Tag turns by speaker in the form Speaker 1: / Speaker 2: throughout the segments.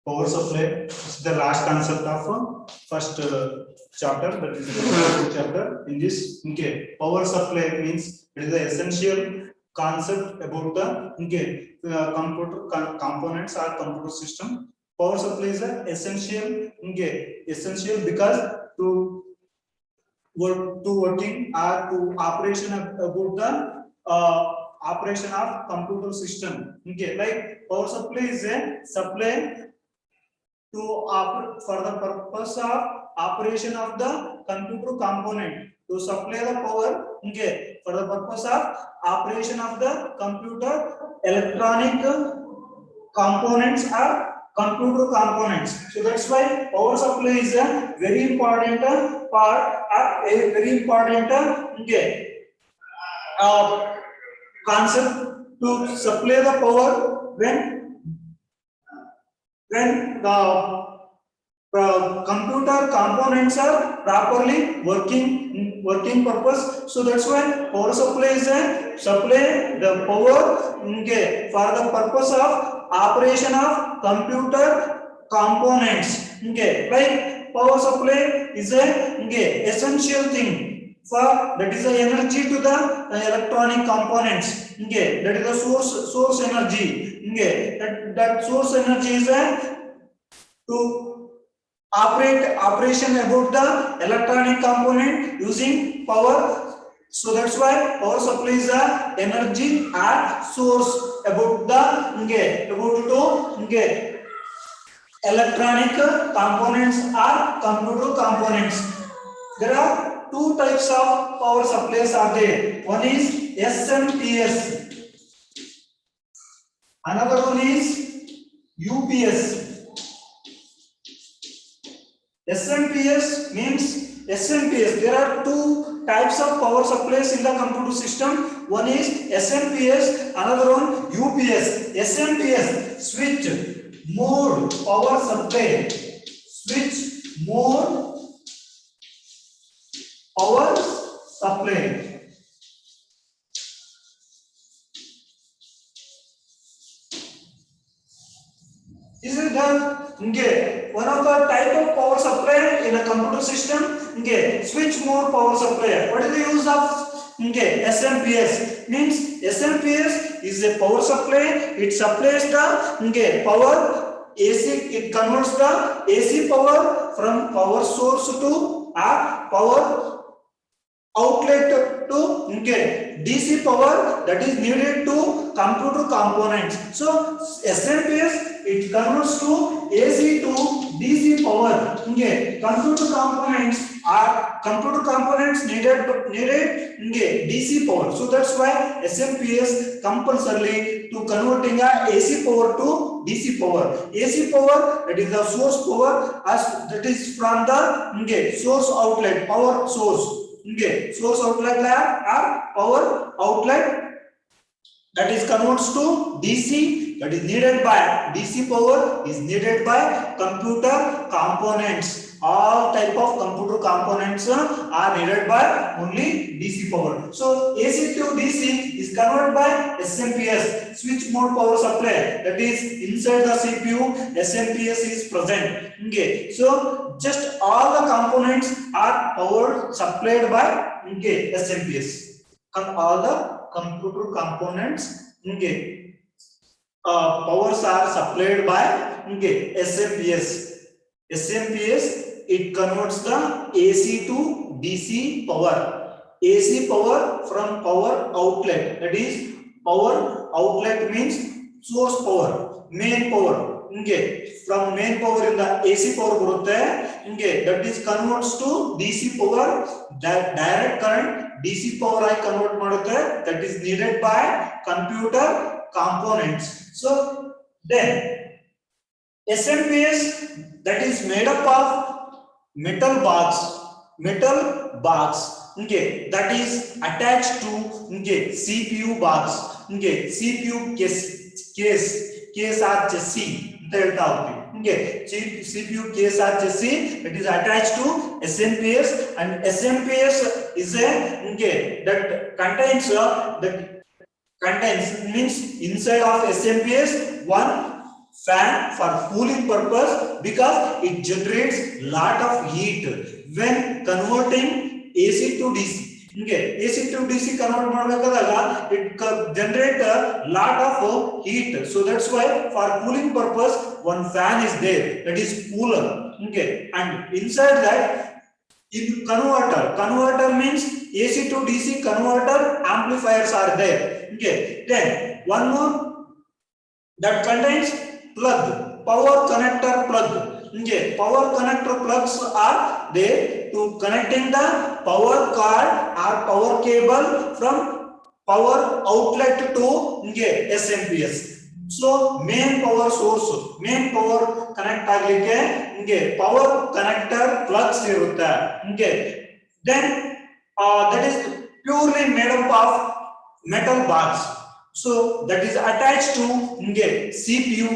Speaker 1: Power supply is the last concept of first chapter, that is the chapter in this. Okay, power supply means it is the essential concept about the computer components or computer system. Power supply is essential, essential because to working or to operation about the operation of computer system. Okay, like power supply is a supply to for the purpose of operation of the computer component, to supply the power, for the purpose of operation of the computer electronic components or computer components. So that's why power supply is a very important part, a very important concept to supply the power when the computer components are properly working purpose. So that's why power supply is a supply the power for the purpose of operation of computer components. Like power supply is a essential thing for, that is the energy to the electronic components. That is the source energy. That source energy is to operation about the electronic component using power. So that's why power supply is a energy and source about the electronic components or computer components. There are two types of power supplies are there. One is SMPS. Another one is UPS. SMPS means SMPS. There are two types of power supplies in the computer system. One is SMPS, another one UPS. SMPS, switch mode power supply. Switch mode power supply. This is the one of the type of power supply in a computer system. Switch mode power supply. What is the use of SMPS? Means SMPS is a power supply. It supplies the power AC. It converts the AC power from power source to power outlet to DC power that is needed to computer components. So SMPS, it converts to AC to DC power. Computer components needed DC power. So that's why SMPS compulsorily to converting a AC power to DC power. AC power, that is the source power, as that is from the source outlet, power source. Source outlet or power outlet, that is converts to DC, that is needed by DC power is needed by computer components. All type of computer components are needed by only DC power. So AC to DC is converted by SMPS, switch mode power supply, that is inside the CPU SMPS is present. So just all the components are power supplied by SMPS. All the computer components powers are supplied by SMPS. SMPS, it converts the AC to DC power. AC power from power outlet, that is power outlet means source power, main power. From main power in the AC power barutte, that is converts to DC power, that direct current DC power I convert madutte, that is needed by computer components. So then SMPS, that is made up of metal box, that is attached to CPU box, CPU case or chassis CPU case or chassis, it is attached to SMPS, and SMPS is a that contains the contains means inside of SMPS one fan for cooling purpose because it generates lot of heat when converting AC to DC. Okay, AC to DC convert ಮಾಡಬೇಕಾದಾಗ it generate a lot of heat. So that's why for cooling purpose one fan is there, that is cooler. Okay, and inside that in converter means AC to DC converter amplifiers are there. Okay, then one more that contains plug, power connector plug. Okay, power connector plugs are there to connecting the power card or power cable from power outlet to SMPS. So main power source, main power connect agಲಿಕ್ಕೆ power connector plugs ಇರುತ್ತೆ. Then that is purely made up of metal bars. So that is attached to CPU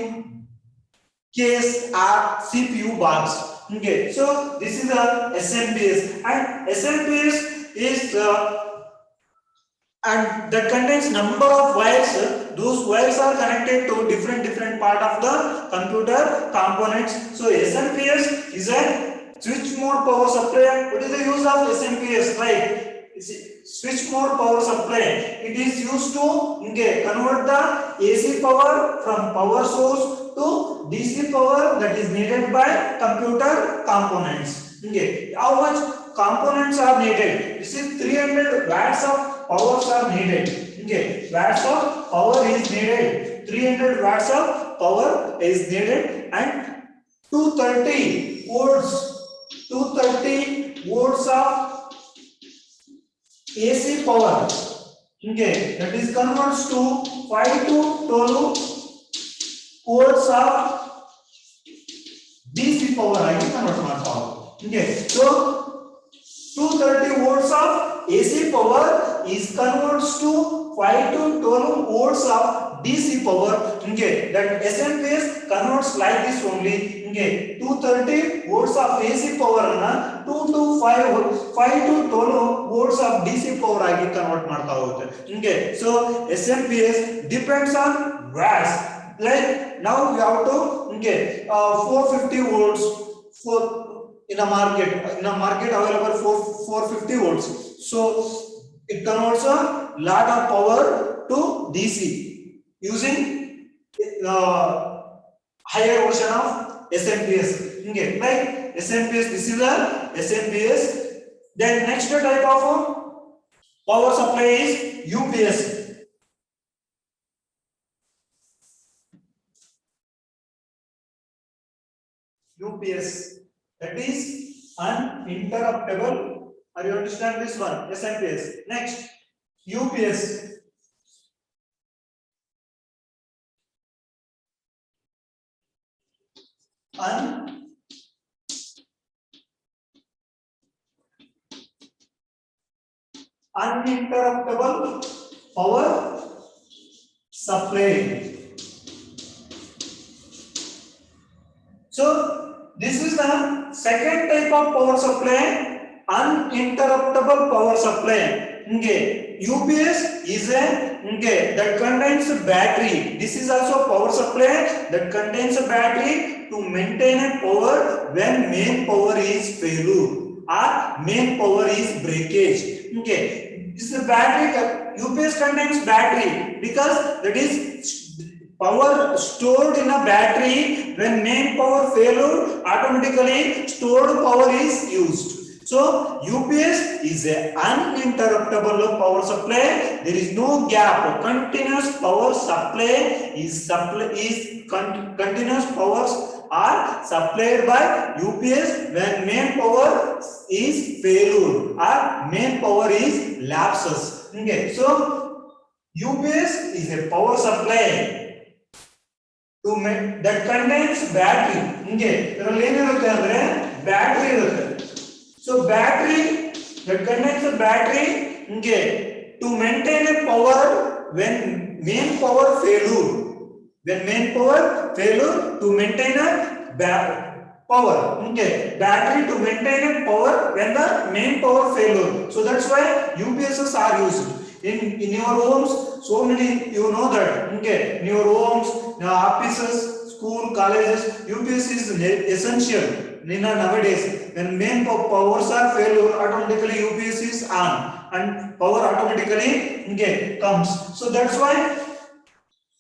Speaker 1: case or CPU bars. Okay, so this is a SMPS, and SMPS is and that contains number of wires. Those wires are connected to different part of the computer components. So SMPS is a switch mode power supply. What is the use of SMPS? Right, switch mode power supply. It is used to convert the AC power from power source to DC power that is needed by computer components. Okay, how much components are needed? This is 300 watts of powers are needed. Okay, watts of power is needed. 300 watts of power is needed, and 230 volts. 230 volts of AC power. Okay, that is converts to 5 to 12 volts of DC power. I can convert my power. Okay, so 230 volts of AC power is converts to 5 to 12 volts of DC power. Okay, that SMPS converts like this only. Okay, 230 volts of AC power na 2 to 5 to 12 volts of DC power ಆಗಿ convert ಮಾಡ್ತಾ ಹೋಗುತ್ತೆ. Okay, so SMPS depends on watts. Like now we have to 450 volts for in a market available for 450 volts. So it converts a lot of power to DC using higher version of SMPS. Okay, like SMPS, this is a SMPS. Then next type of power supply is UPS. UPS, that is uninterruptible. Are you understand this one? SMPS. Next, UPS. Uninterruptible power supply. So this is the second type of power supply, uninterruptible power supply. UPS is a that contains a battery. This is also power supply that contains a battery to maintain a power when main power is failure or main power is breakage. This is a battery. UPS contains battery because that is power stored in a battery. When main power failure, automatically stored power is used. So UPS is a uninterruptible power supply. There is no gap. Continuous power supply is continuous powers are supplied by UPS when main power is failure or main power is lapses. Okay, so UPS is a power supply to that contains battery. ಇದರಲ್ಲಿ ಏನಿರುತ್ತೆ ಅಂದ್ರೆ battery ಇರುತ್ತೆ. So battery that contains a battery to maintain a power when main power failure. When main power failure to maintain a power. Battery to maintain a power when the main power failure. So that's why UPSs are used. in your homes, so many, you know that, okay, in your homes, offices, school, colleges, UPS is essential. Nowadays, when main powers are failure, automatically UPS is on and power automatically, okay, comes. So that's why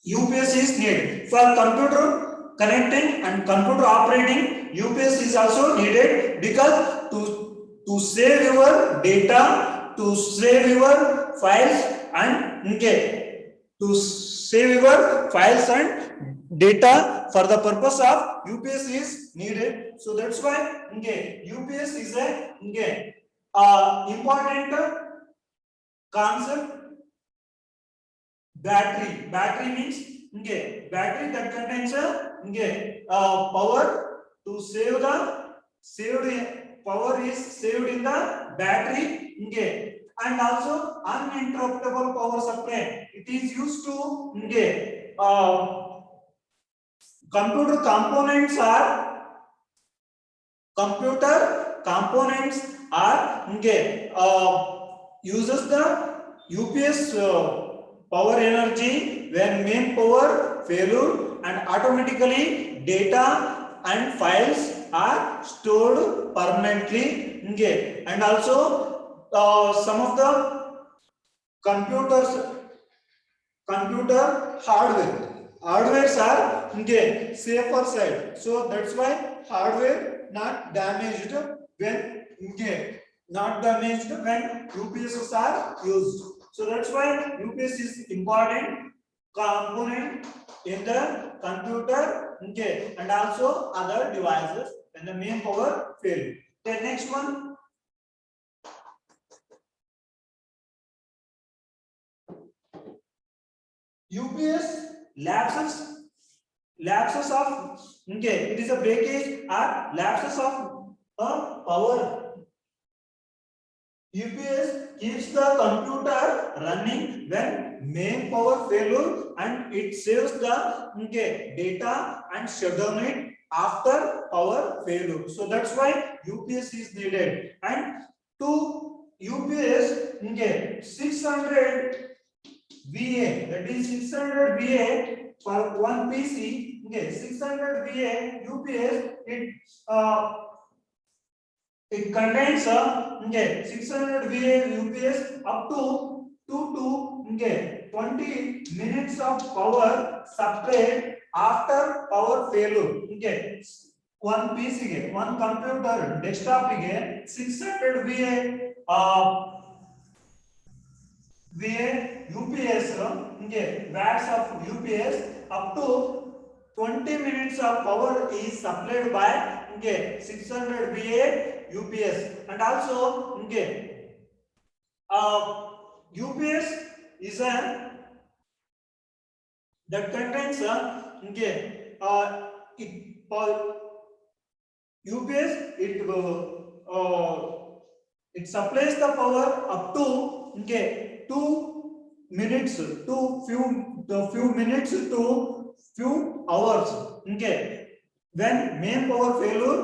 Speaker 1: UPS is needed for computer connecting and computer operating. UPS is also needed because to save your data, to save your files, and, okay, to save your files and data, for the purpose of UPS is needed. So that's why, okay, UPS is a, okay, important concept. Battery means, okay, battery that contains a, okay, power to save the power is saved in the battery, okay, and also uninterruptible power supply. It is used to, okay, computer components are okay, uses the UPS power energy when main power failure, and automatically data and files are stored permanently, okay, and also some of the computer hardwares are, okay, safer side, so that's why hardware not damaged when, okay, not damaged when UPSs are used. So that's why UPS is important component in the computer, okay, and also other devices when the main power fail. The next one, UPS lapses of, okay, it is a breakage or lapses of power. UPS keeps the computer running when main power failure, and it saves the, okay, data and shut down it after power failure. So that's why UPS is needed. And to UPS, okay, 600 VA, that is 600 VA for one PC, okay, 600 VA UPS, it contains okay, 600 VA UPS up to 2 to, okay, 20 minutes of power supplied after power failure, okay. One PC ಗೆ, one computer desktop ಗೆ 600 VA UPS, okay, watts of UPS up to 20 minutes of power is supplied by, okay, 600 VA UPS. And also, okay, UPS is a that contains okay, it UPS, it supplies the power up to, okay, 2 minutes to few minutes to few hours, okay. When main power failure,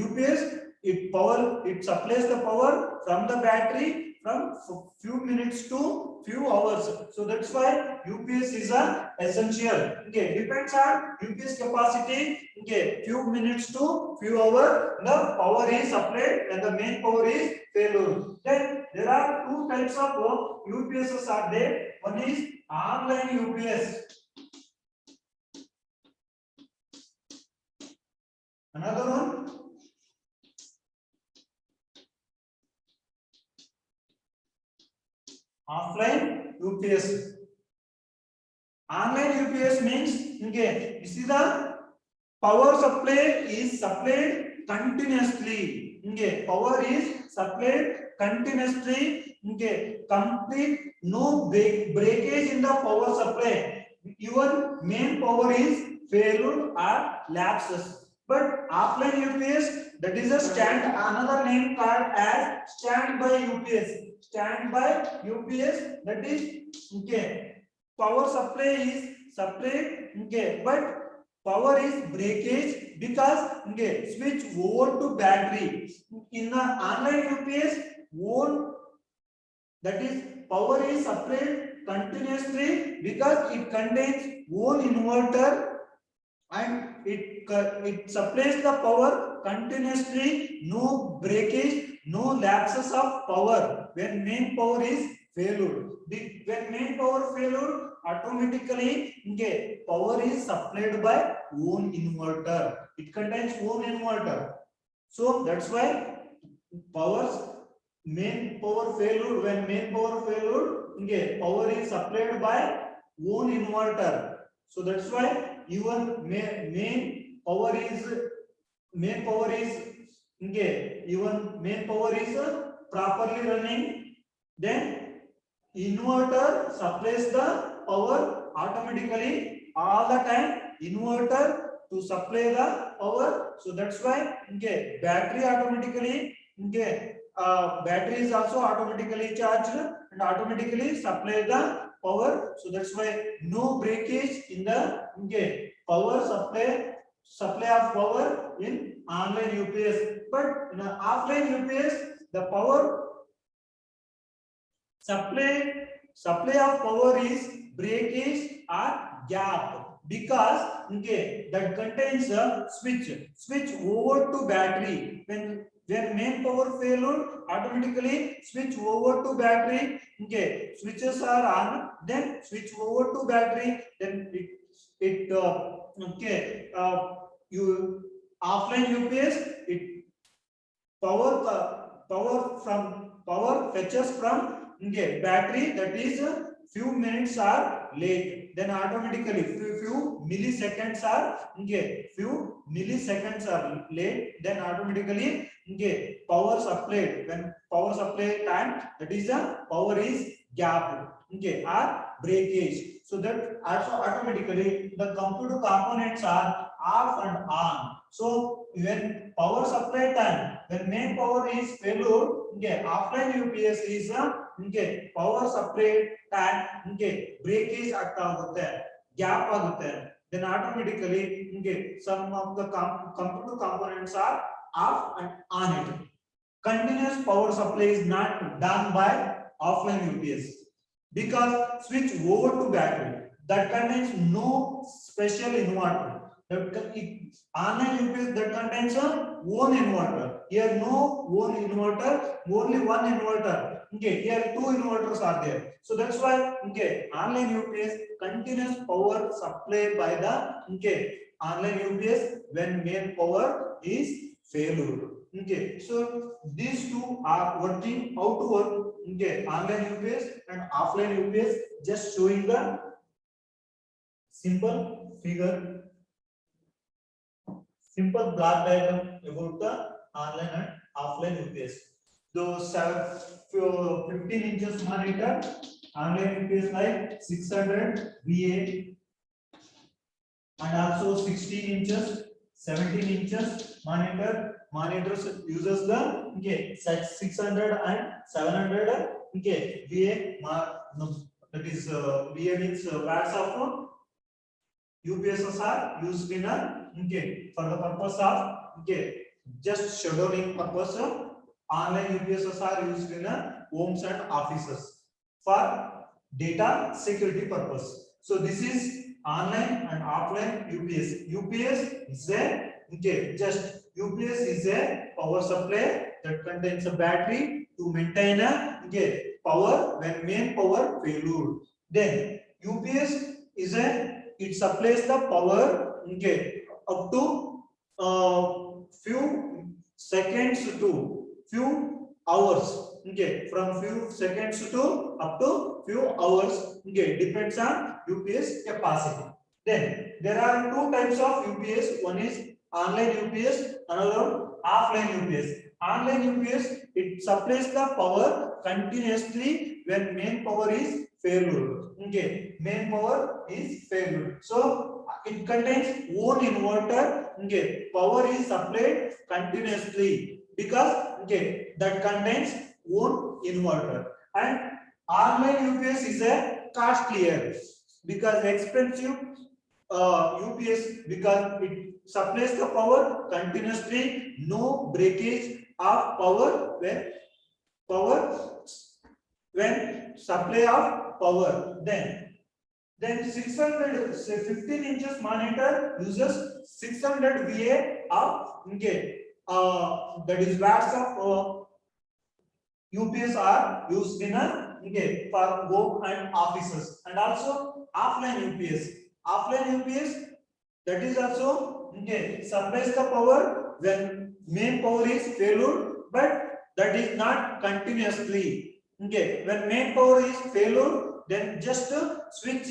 Speaker 1: UPS, it supplies the power from the battery from few minutes to few hours. So that's why UPS is a essential, okay. Depends on UPS capacity, okay, few minutes to few hours the power is supplied and the main power is failure. Then there are two types of UPSs are there. One is online UPS, another one offline UPS. Online UPS means, okay, you see the power supply is supplied continuously, okay, power is supplied continuously, okay, complete, no breakage in the power supply, even main power is failure or lapses. But offline UPS, that is a another name called as standby UPS. Standby UPS, that is, okay, power supply is supplied, okay, but power is breakage because, okay, switch over to battery. In the online UPS, won't, that is power is supplied continuously because it contains own inverter and it supplies the power continuously, no breakage, no lapses of power when main power is failure. When main power failure, automatically power is supplied by own inverter. It contains own inverter, so that's why powers main power failure, when main power failure power is supplied by own inverter. So that's why even main power is even main power is properly running, then inverter supplies the power automatically all the time, inverter to supply the power. So that's why battery automatically battery is also automatically charged and automatically supply the power. So that's why no breakage in the power supply of power in online UPS. But in offline UPS, the power supply of power is breakage or gap, because that contains a switch over to battery. When main power failure, automatically switch over to battery, switches are on, then switch over to battery, then you offline UPS, it power fetches from battery, that is few minutes are late, then automatically few milliseconds are late, then automatically power supplied, when power supply time, that is the power is gap or breakage. So that also automatically the computer components are off and on. So when power supply time, when main power is failure, offline UPS is power supply time breakage ಆಗ್ತಾ ಹೋಗುತ್ತೆ, gap ಆಗುತ್ತೆ, then automatically some of the computer components are off and on it. Continuous power supply is not done by offline UPS because switch over to battery that contains no special inverter. Online UPS that contains a own inverter. Here no own inverter, only one inverter. Here two inverters are there. So that's why online UPS continuous power supply by the online UPS when main power is failure. So these two are working, how to work online UPS and offline UPS, just showing the simple figure, simple block diagram about the online and offline UPS. Those 15 inches monitor, online UPS like 600 VA, and also 16 inches, 17 inches monitors uses the 600 and 700 VA, that is VA means watts of UPSs are used in for the purpose of just scheduling purpose. Online UPSs are used in homes and offices for data security purpose. So this is online and offline UPS. UPS is a UPS is a power supply that contains a battery to maintain a power when main power failure. Then UPS is it supplies the power up to few seconds to few hours, from few seconds to up to few hours, depends on UPS capacity. Then there are two types of UPS. One is online UPS, another offline UPS. Online UPS, it supplies the power continuously when main power is failure. Main power is failure, so it contains own inverter. Power is supplied continuously because that contains own inverter. And online UPS is a costlier because expensive UPS, because it supplies the power continuously, no breakage of power when supply of power. Then 600 say 15 inches monitor uses 600 VA of okay, that is watts of UPS are used in a okay, for home and offices, and also offline UPS. Offline UPS, that is also okay, supplies the power when main power is failure, but that is not continuously. Okay, when main power is failure, then just switch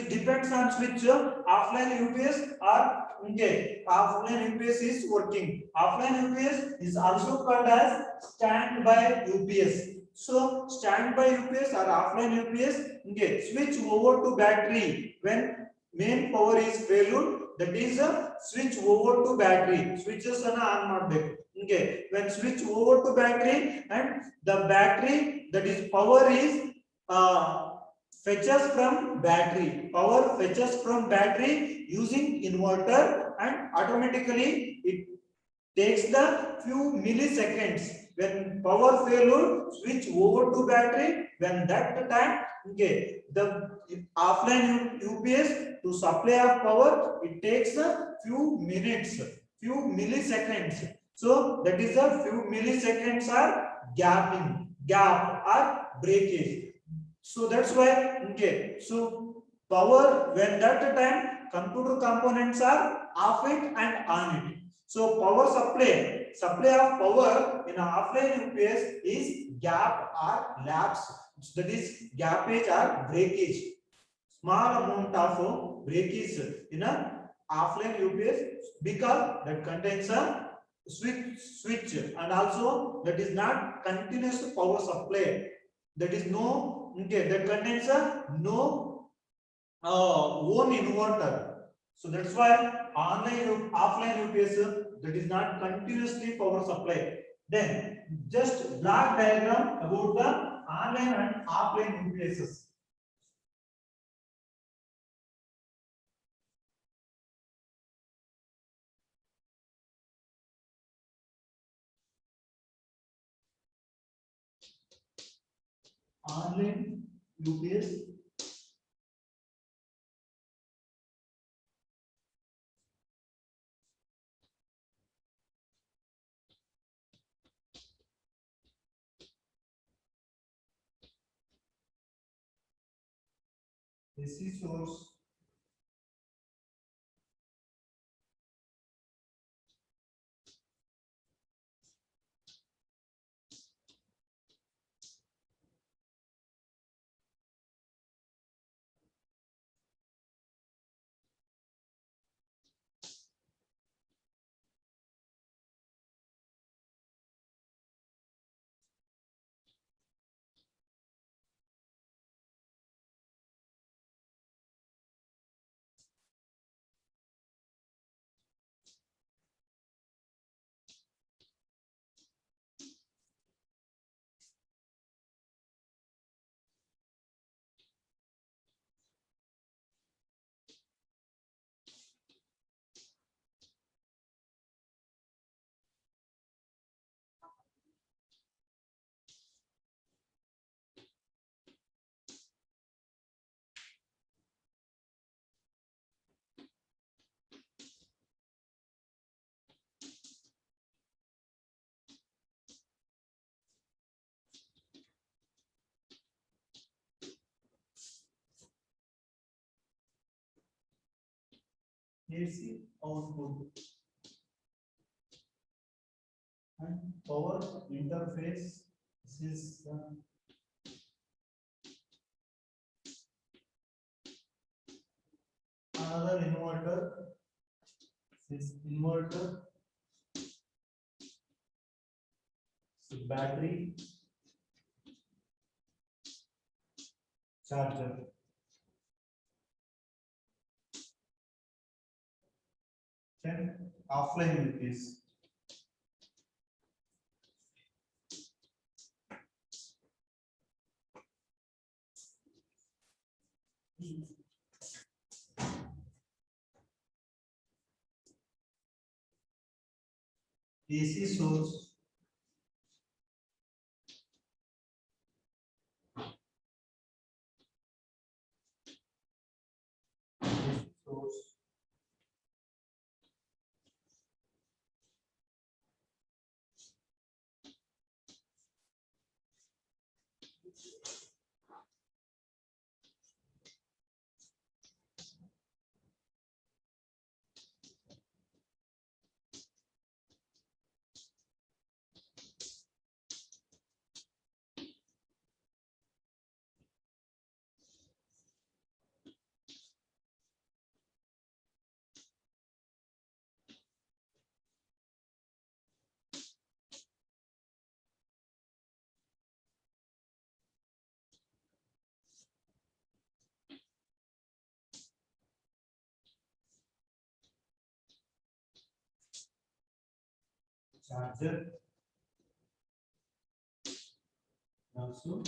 Speaker 1: depends on switch. Offline UPS or okay, offline UPS is working. Offline UPS is also called as standby UPS. So standby UPS or offline UPS okay, switch over to battery when main power is failure. That is a switch over to battery. Switches are on not there. Okay, when switch over to battery and the battery that is power is fetches from battery. Power fetches from battery using inverter and automatically it takes the few milliseconds. When power failure, switch over to battery. When that time, okay, the offline UPS to supply of power, it takes a few minutes, few milliseconds. So that is a few milliseconds are gap or breakage. So that's why okay. So power when that time computer components are off it and on it. So power supply of power in a offline UPS is gap or lapse. That is gappage or breakage. Small amount of breakage in a offline UPS because that contains a switch and also that is not continuous power supply. That is no okay. That contains a no own inverter. So that's why offline UPS that is not continuously power supply. Then just block diagram about the online and offline UPSs. Online UPS AC source AC output and power interface. This is another inverter. This is inverter, so battery, charger. Then offline UPS. AC source charger, also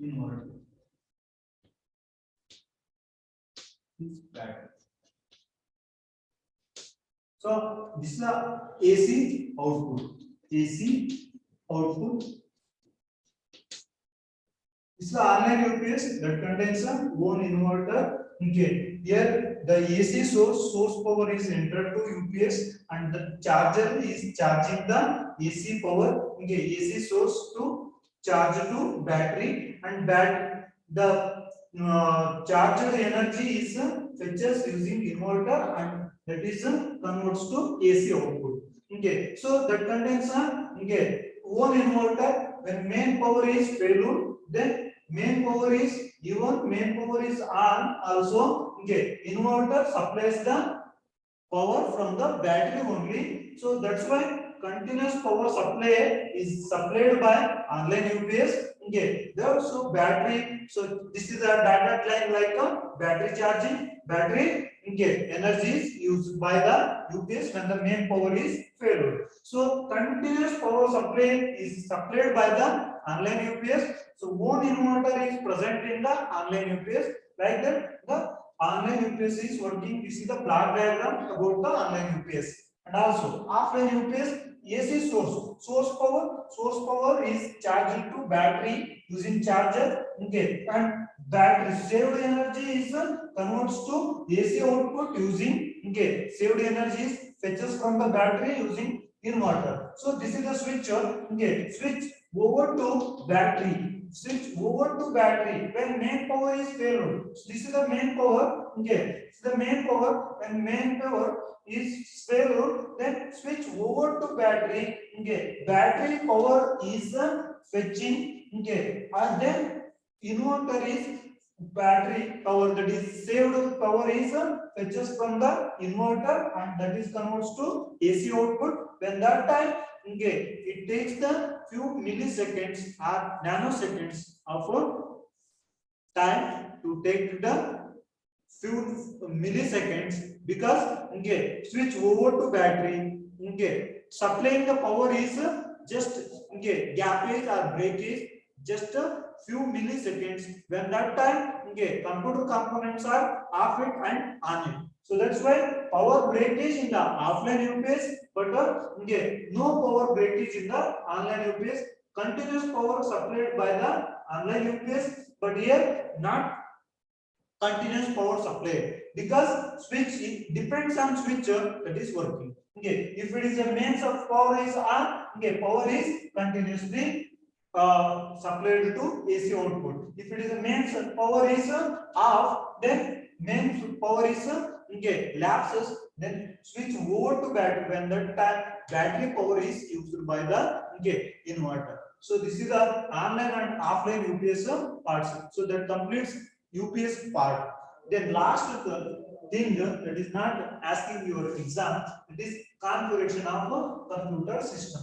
Speaker 1: inverter. This battery. So this is the AC output. AC output. This is the online UPS that contains a one inverter. Okay, here the AC source power is entered to UPS and the charger is charging the AC power. Okay, AC source to charge to battery and the charged energy is fetches using inverter and that is converts to AC output. Okay, so that contains a one inverter. When main power is failure, then main power is given, main power is on also. Okay, inverter supplies the power from the battery only. So that's why continuous power supply is supplied by online UPS. Okay, there so battery. So this is a data line like a battery charging. Battery energy is used by the UPS when the main power is failed. So continuous power supply is supplied by the online UPS. So one inverter is present in the online UPS. Like that, the online UPS is working. This is the block diagram about the online UPS. And also offline UPS AC source power is charged to battery using charger. Okay, and battery saved energy is converts to AC output using saved energy is fetches from the battery using inverter. So this is the switcher. Switch over to battery. Switch over to battery when main power is failed. So this is the main power. It's the main power. When main power is failed, then switch over to battery. Battery power is fetching. And then inverter is battery power, that is saved power is fetches from the inverter and that is converts to AC output. When that time it takes the few milliseconds or nanoseconds of time to take the few milliseconds because switch over to battery. Supplying the power is just gapage or breakage just a few milliseconds. When that time computer components are off it and on it. So that's why power breakage in the offline UPS, but no power breakage in the online UPS. Continuous power supplied by the online UPS, but here not continuous power supply because switch depends on switcher that is working. If it is a mains of power is on, power is continuously supplied to AC output. If it is a mains power is off, then mains power is lapses, then switch over to battery when that time battery power is used by the inverter. So this is the online and offline UPS parts. So that completes UPS part. Then last thing that is not asking your exam, it is configuration of a computer system.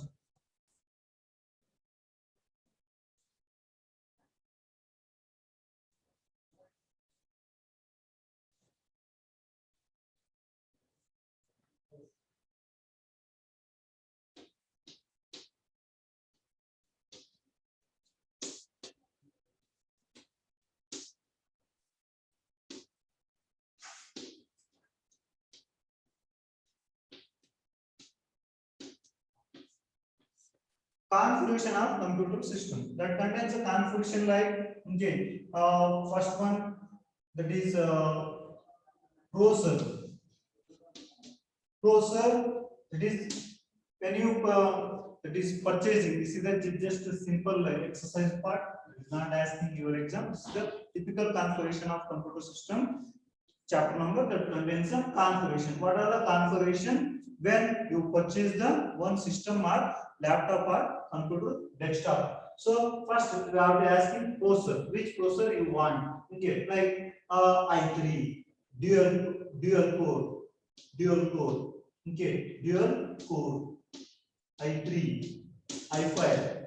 Speaker 1: Configuration of computer system that contains a configuration like first one that is processor. That is when you that is purchasing. This is just a simple exercise part. It is not asking your exam. This is the typical configuration of computer system. Chapter number that contains some configuration. What are the configuration when you purchase the one system or laptop or computer desktop? So first we are asking processor. Which processor you want? Like i3, dual core, dual core, i3, i5,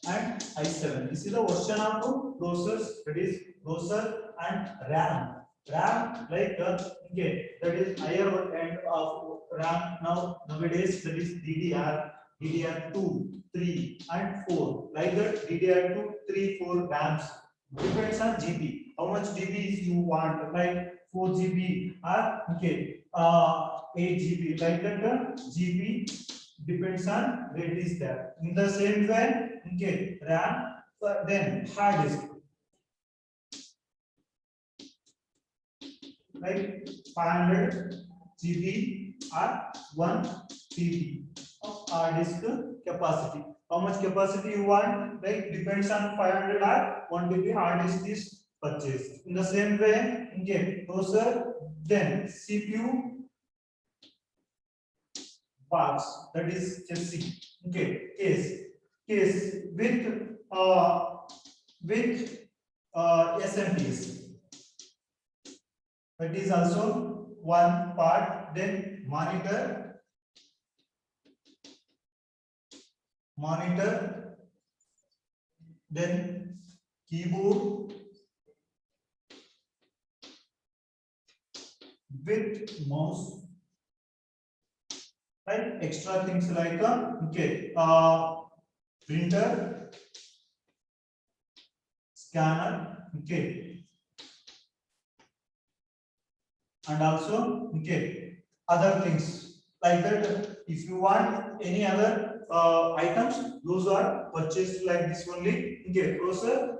Speaker 1: and i7. This is the version of processors, that is processor and RAM. RAM like okay, that is higher end of RAM now nowadays, that is DDR2, 3 and 4, like that DDR2, 3, 4 RAMs depends on GB. How much GB you want, like 4 GB or okay 8 GB, like that GB depends on rate is there. In the same way, okay, RAM, then hard disk, like 500 GB or 1 TB of hard disk capacity. How much capacity you want? Like depends on 500 or 1 TB hard disk is purchased. In the same way, okay, processor, then CPU parts, that is chassis. Okay, case with SMPs. That is also one part. Then monitor, then keyboard with mouse, right? Extra things like printer, scanner, okay, and also okay other things like that. If you want any other items, those are purchased like this only. Okay, processor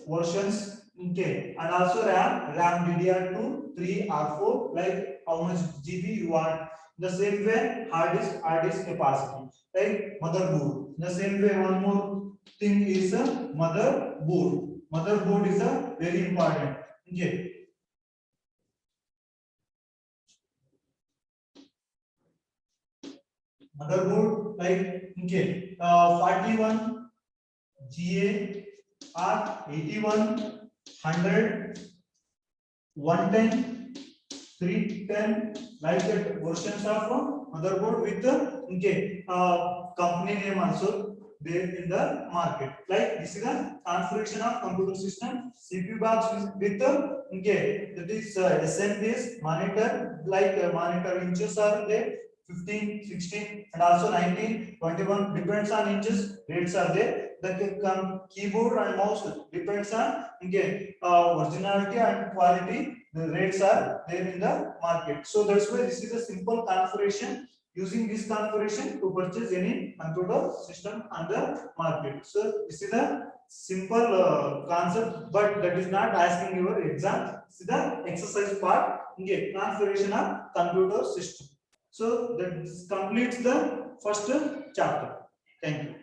Speaker 1: versions, okay, and also RAM DDR2, 3 or 4, like how much GB you want. The same way hard disk capacity, like motherboard. The same way one more thing is a motherboard. Motherboard is a very important. Okay. Motherboard like okay 41 GA or 81 100 110 310, like that versions of motherboard with the okay company name also there in the market. Like this is the configuration of computer system. CPU box with okay, that is SMPS monitor, like monitor inches are there, 15, 16 and also 19, 21, depends on inches, rates are there. The keyboard and mouse depends on okay originality and quality, the rates are there in the market. So that's why this is a simple configuration. Using this configuration to purchase any computer system on the market. So this is a simple concept, but that is not asking your exam. This is the exercise part. Okay, configuration of computer system. So that completes the first chapter. Thank you.